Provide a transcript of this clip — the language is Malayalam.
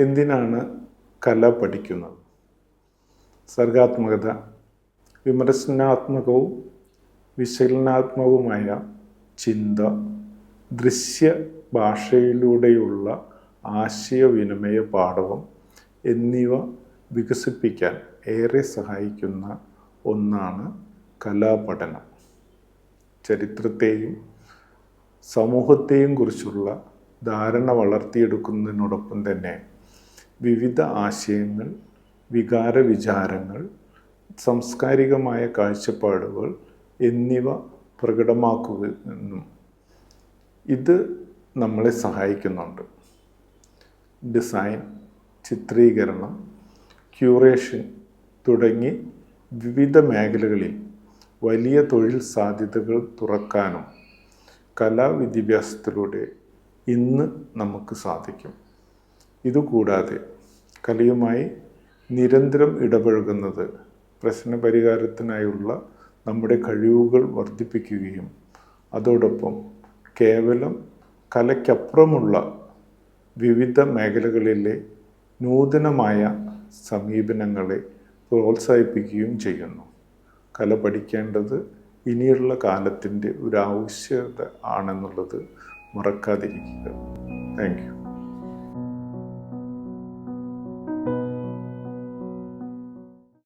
എന്തിനാണ് കല പഠിക്കുന്നത്? സർഗാത്മകത, വിമർശനാത്മകവും വിശകലനാത്മകവുമായ ചിന്ത, ദൃശ്യ ഭാഷയിലൂടെയുള്ള ആശയവിനിമയ പാടവം എന്നിവ വികസിപ്പിക്കാൻ ഏറെ സഹായിക്കുന്ന ഒന്നാണ് കലാപഠനം. ചരിത്രത്തെയും സമൂഹത്തെയും കുറിച്ചുള്ള ധാരണ വളർത്തിയെടുക്കുന്നതിനോടൊപ്പം തന്നെ വിവിധ ആശയങ്ങൾ, വികാര വിചാരങ്ങൾ, സാംസ്കാരികമായ കാഴ്ചപ്പാടുകൾ എന്നിവ പ്രകടമാക്കുകയെന്നും ഇത് നമ്മളെ സഹായിക്കുന്നുണ്ട്. ഡിസൈൻ, ചിത്രീകരണം, ക്യൂറേഷൻ തുടങ്ങി വിവിധ മേഖലകളിൽ വലിയ തൊഴിൽ സാധ്യതകൾ തുറക്കാനും കലാവിദ്യാഭ്യാസത്തിലൂടെ ഇന്ന് നമുക്ക് സാധിക്കും. ഇതുകൂടാതെ കലയുമായി നിരന്തരം ഇടപഴകുന്നത് പ്രശ്നപരിഹാരത്തിനായുള്ള നമ്മുടെ കഴിവുകൾ വർദ്ധിപ്പിക്കുകയും അതോടൊപ്പം കേവലം കലയ്ക്കപ്പുറമുള്ള വിവിധ മേഖലകളിലെ നൂതനമായ സമീപനങ്ങളെ പ്രോത്സാഹിപ്പിക്കുകയും ചെയ്യുന്നു. കല പഠിക്കേണ്ടത് ഇനിയുള്ള കാലത്തിൻ്റെ ഒരു ആവശ്യകത ആണെന്നുള്ളത് മറക്കാതിരിക്കുക. Thank you.